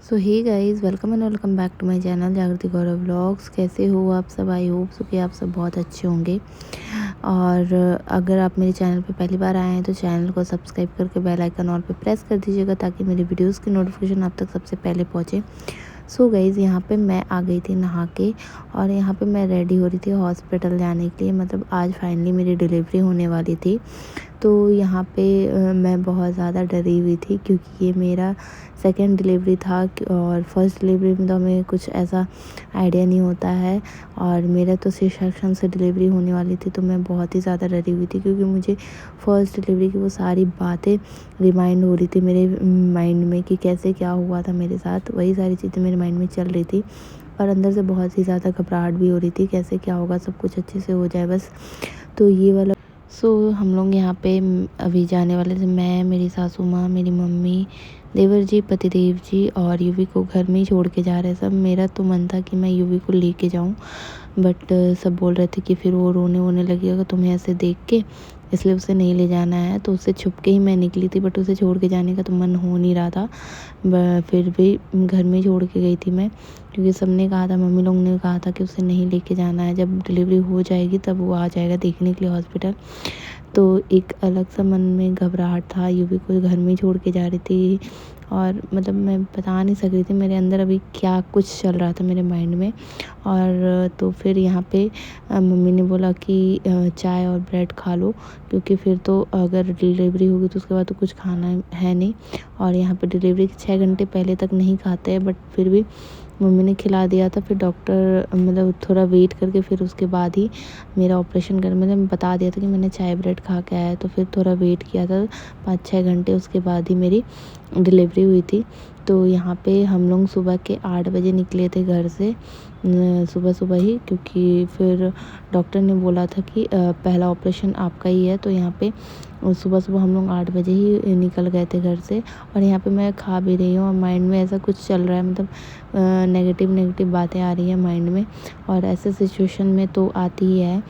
So hey guys, welcome and welcome back to my channel Jagriti Gaurav vlogs. कैसे हो आप सब? आई होप सो कि आप सब बहुत अच्छे होंगे। और अगर आप मेरे चैनल पे पहली बार आए हैं तो चैनल को सब्सक्राइब करके बेल आइकन ऑल पे प्रेस कर दीजिएगा ताकि मेरी वीडियोस की नोटिफिकेशन आप तक सबसे पहले पहुँचे। सो गाइज़, यहाँ पे मैं आ गई थी नहा के और यहाँ पे मैं रेडी हो रही थी हॉस्पिटल जाने के लिए। मतलब आज फाइनली मेरी डिलीवरी होने वाली थी। तो यहाँ पे मैं बहुत ज़्यादा डरी हुई थी क्योंकि ये मेरा सेकंड डिलीवरी था और फर्स्ट डिलीवरी में तो हमें कुछ ऐसा आइडिया नहीं होता है। और मेरा तो सी सेक्शन से डिलीवरी होने वाली थी, तो मैं बहुत ही ज़्यादा डरी हुई थी क्योंकि मुझे फर्स्ट डिलीवरी की वो सारी बातें रिमाइंड हो रही थी मेरे माइंड में कि कैसे क्या हुआ था मेरे साथ। वही सारी चीज़ें मेरे माइंड में चल रही थी और अंदर से बहुत ही ज़्यादा घबराहट भी हो रही थी, कैसे क्या होगा, सब कुछ अच्छे से हो जाए बस। तो ये वाला हम लोग यहाँ पे अभी जाने वाले थे। मैं, मेरी सासू माँ, मेरी मम्मी, देवर जी, पतिदेव जी और यूवी को घर में ही छोड़ के जा रहे सब। मेरा तो मन था कि मैं यूवी को लेके जाऊँ, बट सब बोल रहे थे कि फिर वो रोने वोने लगेगा तुम्हें ऐसे देख के, इसलिए उसे नहीं ले जाना है। तो उससे छुप के ही मैं निकली थी, बट उसे छोड़ के जाने का तो मन हो नहीं रहा था। फिर भी घर में ही छोड़ के गई थी मैं, क्योंकि सबने कहा था, मम्मी लोग ने कहा था कि उसे नहीं लेके जाना है, जब डिलीवरी हो जाएगी तब वो आ जाएगा देखने के लिए हॉस्पिटल। तो एक अलग सा मन में घबराहट था। यूवी को घर में ही छोड़ के जा रही थी और मतलब मैं बता नहीं सक रही थी मेरे अंदर अभी क्या कुछ चल रहा था मेरे माइंड में। और तो फिर यहाँ पे मम्मी ने बोला कि चाय और ब्रेड खा लो, क्योंकि फिर तो अगर डिलीवरी होगी तो उसके बाद तो कुछ खाना है नहीं। और यहाँ पे डिलीवरी के 6 घंटे पहले तक नहीं खाते हैं, बट फिर भी मम्मी ने खिला दिया था। फिर डॉक्टर मतलब थोड़ा वेट करके फिर उसके बाद ही मेरा ऑपरेशन कर, मतलब बता दिया था कि मैंने चाय ब्रेड खा के आया। तो फिर थोड़ा वेट किया था 5-6 घंटे, उसके बाद ही मेरी डिलीवरी हुई थी। तो यहाँ पे हम लोग सुबह के 8 बजे निकले थे घर से, सुबह सुबह ही, क्योंकि फिर डॉक्टर ने बोला था कि पहला ऑपरेशन आपका ही है। तो यहाँ पे सुबह सुबह हम लोग 8 बजे ही निकल गए थे घर से। और यहाँ पे मैं खा भी रही हूँ और माइंड में ऐसा कुछ चल रहा है, मतलब नेगेटिव बातें आ रही हैं माइंड में, और ऐसे सिचुएशन में तो आती ही है।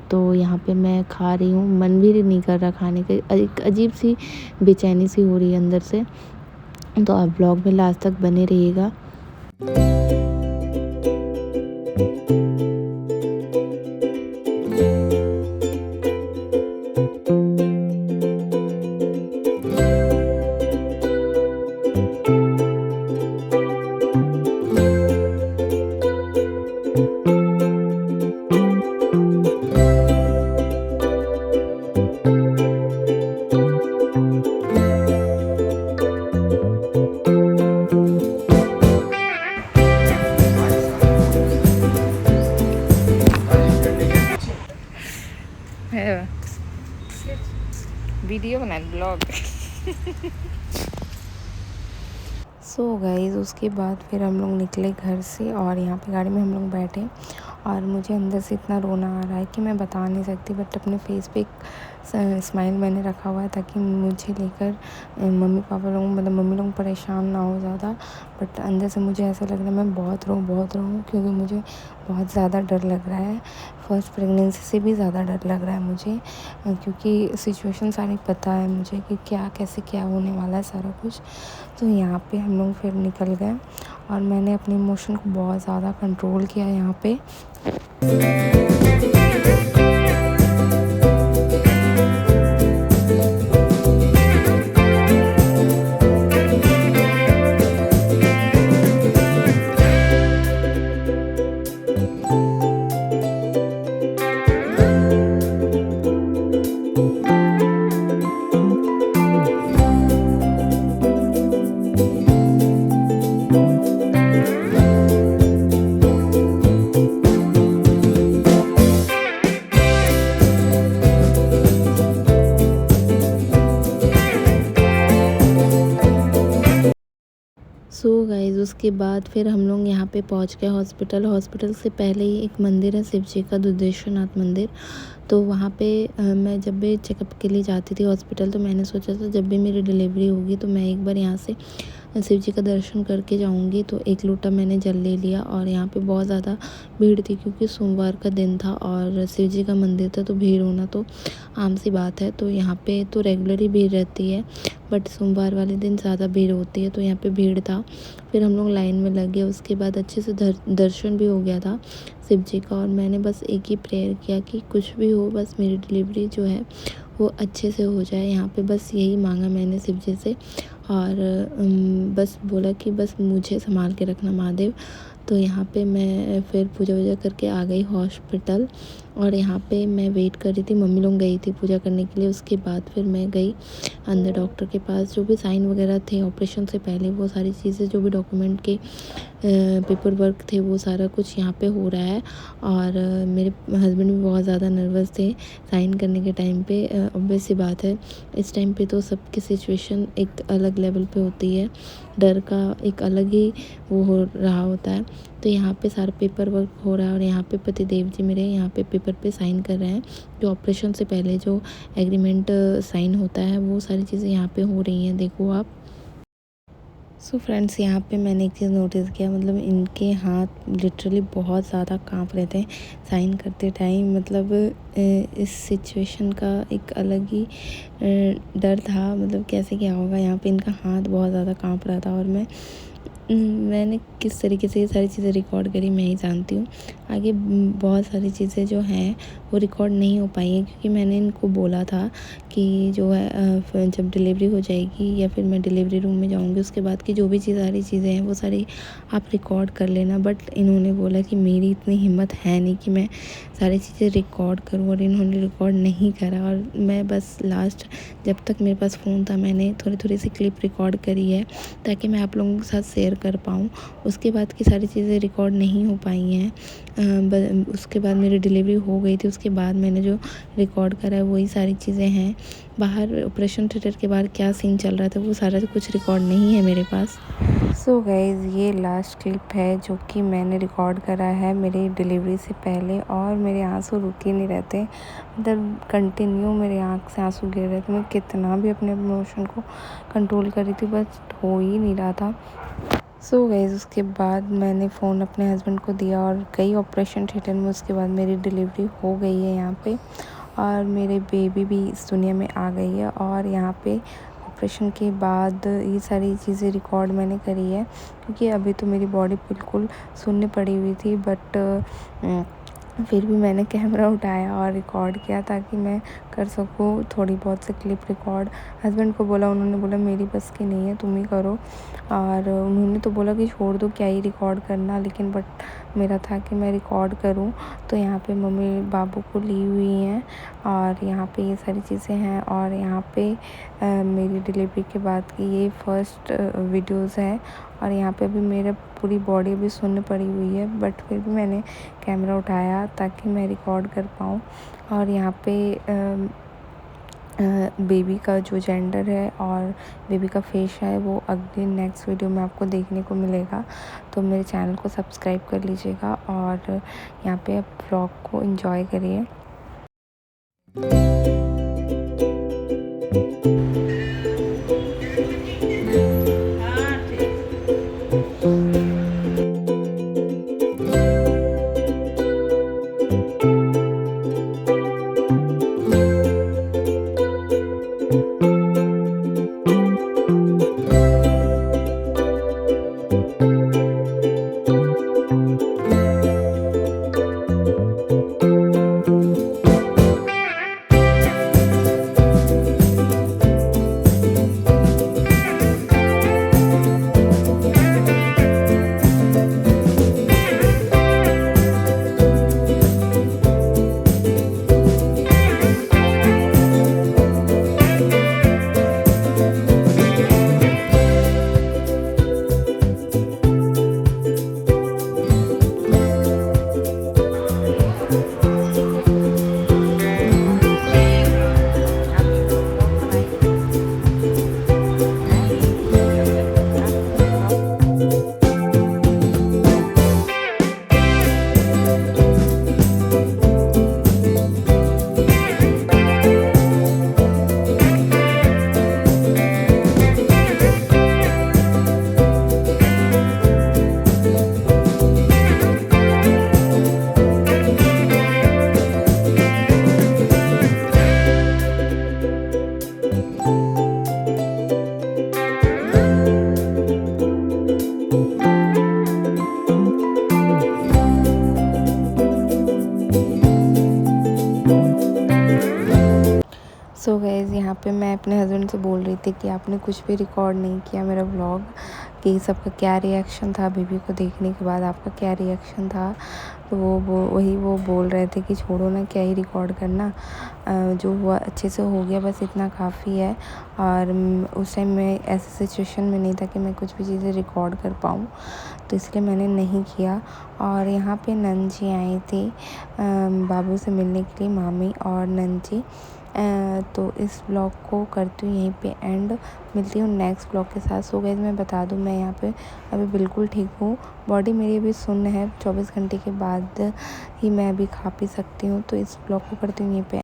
तो यहाँ पे मैं खा रही हूँ, मन भी नहीं कर रहा खाने का, एक अजीब सी बेचैनी सी हो रही है अंदर से। तो आप ब्लॉग में लास्ट तक बने रहिएगा। वीडियो बना ब्लॉग। सो गाइज़, उसके बाद फिर हम लोग निकले घर से और यहाँ पे गाड़ी में हम लोग बैठे और मुझे अंदर से इतना रोना आ रहा है कि मैं बता नहीं सकती। बट अपने फेस पे एक स्माइल मैंने रखा हुआ है ताकि मुझे लेकर मम्मी पापा लोग, मतलब मम्मी लोग परेशान ना हो ज़्यादा। बट अंदर से मुझे ऐसा लग रहा है मैं बहुत रोऊँ क्योंकि मुझे बहुत ज़्यादा डर लग रहा है। फर्स्ट प्रेगनेंसी से भी ज़्यादा डर लग रहा है मुझे, क्योंकि सिचुएशन सारी पता है मुझे कि क्या कैसे क्या होने वाला है सारा कुछ। तो यहाँ पे हम लोग फिर निकल गए और मैंने अपने इमोशन को बहुत ज़्यादा कंट्रोल किया यहाँ पे। सो गाइज़, उसके बाद फिर हम लोग यहाँ पे पहुँच गए हॉस्पिटल से पहले ही एक मंदिर है शिव जी का, दुधेश्वरनाथ मंदिर। तो वहाँ पे मैं जब भी चेकअप के लिए जाती थी हॉस्पिटल, तो मैंने सोचा था जब भी मेरी डिलीवरी होगी तो मैं एक बार यहाँ से शिव जी का दर्शन करके जाऊँगी। तो 1 लोटा मैंने जल ले लिया और यहाँ पे बहुत ज़्यादा भीड़ थी क्योंकि सोमवार का दिन था और शिव जी का मंदिर था, तो भीड़ होना तो आम सी बात है। तो यहाँ पे तो रेगुलर ही भीड़ रहती है, बट सोमवार वाले दिन ज़्यादा भीड़ होती है, तो यहाँ पे भीड़ था। फिर हम लोग लाइन में लग गए, उसके बाद अच्छे से दर्शन भी हो गया था शिव जी का। और मैंने बस एक ही प्रेयर किया कि कुछ भी हो, बस मेरी डिलीवरी जो है वो अच्छे से हो जाए। यहाँ पे बस यही मांगा मैंने शिव जी से और बस बोला कि बस मुझे संभाल के रखना महादेव। तो यहाँ पे मैं फिर पूजा वूजा करके आ गई हॉस्पिटल और यहाँ पे मैं वेट कर रही थी। मम्मी लोग गई थी पूजा करने के लिए, उसके बाद फिर मैं गई अंदर डॉक्टर के पास। जो भी साइन वगैरह थे ऑपरेशन से पहले, वो सारी चीज़ें जो भी डॉक्यूमेंट के पेपर वर्क थे वो सारा कुछ यहाँ पे हो रहा है। और मेरे हस्बैंड भी बहुत ज़्यादा नर्वस थे साइन करने के टाइम पे। ऑब्वियस सी बात है, इस टाइम पे तो सबकी सिचुएशन एक अलग लेवल पे होती है, डर का एक अलग ही वो हो रहा होता है। तो यहाँ पे सारा पेपर वर्क हो रहा है और यहाँ पे पतिदेव जी मेरे यहाँ पे पेपर पे साइन कर रहे हैं। जो ऑपरेशन से पहले जो एग्रीमेंट साइन होता है वो सारी चीज़ें यहाँ पे हो रही हैं, देखो आप। सो फ्रेंड्स, यहाँ पे मैंने एक चीज़ नोटिस किया, मतलब इनके हाथ लिटरली बहुत ज़्यादा काँप रहे थे साइन करते टाइम। मतलब इस सिचुएशन का एक अलग ही डर था, मतलब कैसे क्या होगा। यहाँ पे इनका हाथ बहुत ज़्यादा काँप रहा था और मैंने किस तरीके से ये सारी चीज़ें रिकॉर्ड करी मैं ही जानती हूँ। आगे बहुत सारी चीज़ें जो हैं वो रिकॉर्ड नहीं हो पाई हैं क्योंकि मैंने इनको बोला था कि जो है जब डिलीवरी हो जाएगी या फिर मैं डिलीवरी रूम में जाऊँगी उसके बाद की जो भी सारी चीज़ें हैं वो सारी आप रिकॉर्ड कर लेना। बट इन्होंने बोला कि मेरी इतनी हिम्मत है नहीं कि मैं सारी चीज़ें रिकॉर्ड करूँ, और इन्होंने रिकॉर्ड नहीं करा। और मैं बस लास्ट जब तक मेरे पास फ़ोन था मैंने थोड़ी थोड़ी सी क्लिप रिकॉर्ड करी है ताकि मैं आप लोगों के साथ शेयर कर पाऊँ। उसके बाद की सारी चीज़ें रिकॉर्ड नहीं हो पाई हैं। उसके बाद मेरी डिलीवरी हो गई थी, उसके बाद मैंने जो रिकॉर्ड करा है वही सारी चीज़ें हैं। बाहर ऑपरेशन थिएटर के बाहर क्या सीन चल रहा था वो सारा कुछ रिकॉर्ड नहीं है मेरे पास। सो गाइज़, ये लास्ट क्लिप है जो कि मैंने रिकॉर्ड करा है मेरी डिलीवरी से पहले, और मेरे आंसू रुक ही नहीं रहते, मतलब कंटिन्यू मेरे आँख से आंसू गिर रहे थे। मैं कितना भी अपने इमोशन को कंट्रोल कर रही थी, बस हो ही नहीं रहा था। सो गाइज़, उसके बाद मैंने फ़ोन अपने हस्बैंड को दिया और गई ऑपरेशन थिएटर में। उसके बाद मेरी डिलीवरी हो गई है यहाँ पे, और मेरे बेबी भी इस दुनिया में आ गई है। और यहाँ पे ऑपरेशन के बाद ये सारी चीज़ें रिकॉर्ड मैंने करी है क्योंकि अभी तो मेरी बॉडी बिल्कुल सुन्न पड़ी हुई थी, बट फिर भी मैंने कैमरा उठाया और रिकॉर्ड किया ताकि मैं कर सकूँ थोड़ी बहुत सी क्लिप रिकॉर्ड। हस्बैंड को बोला, उन्होंने बोला मेरी बस की नहीं है, तुम ही करो। और उन्होंने तो बोला कि छोड़ दो, क्या ही रिकॉर्ड करना, लेकिन बट मेरा था कि मैं रिकॉर्ड करूं। तो यहाँ पे मम्मी बाबू को ली हुई हैं और यहाँ पे ये सारी चीज़ें हैं। और यहाँ पे मेरी डिलीवरी के बाद की ये फर्स्ट वीडियोज़ है। और यहाँ पे अभी मेरा पूरी बॉडी अभी सुन्न पड़ी हुई है, बट फिर भी मैंने कैमरा उठाया ताकि मैं रिकॉर्ड कर पाऊँ। और यहाँ पे बेबी का जो जेंडर है और बेबी का फेस है वो अगली नेक्स्ट वीडियो में आपको देखने को मिलेगा। तो मेरे चैनल को सब्सक्राइब कर लीजिएगा और यहाँ पे आप व्लॉग को एंजॉय करिए। रही थी कि आपने कुछ भी रिकॉर्ड नहीं किया मेरा व्लॉग, कि सबका क्या रिएक्शन था बेबी को देखने के बाद, आपका क्या रिएक्शन था। तो वो बोल रहे थे कि छोड़ो ना, क्या ही रिकॉर्ड करना, जो हुआ अच्छे से हो गया, बस इतना काफ़ी है। और उस टाइम मैं ऐसे सिचुएशन में नहीं था कि मैं कुछ भी चीज़ें रिकॉर्ड कर पाऊँ, तो इसलिए मैंने नहीं किया। और यहाँ पे नंद जी आई थी बाबू से मिलने के लिए, मामी और नंद जी। तो इस ब्लॉग को करती हूँ यहीं पे एंड, मिलती हूँ नेक्स्ट ब्लॉग के साथ। सो गाइस मैं बता दूँ, मैं यहाँ पे अभी बिल्कुल ठीक हूँ, बॉडी मेरी अभी सुन्न है, 24 घंटे के बाद ही मैं अभी खा पी सकती हूँ। तो इस ब्लॉग को करती हूँ यहीं पे।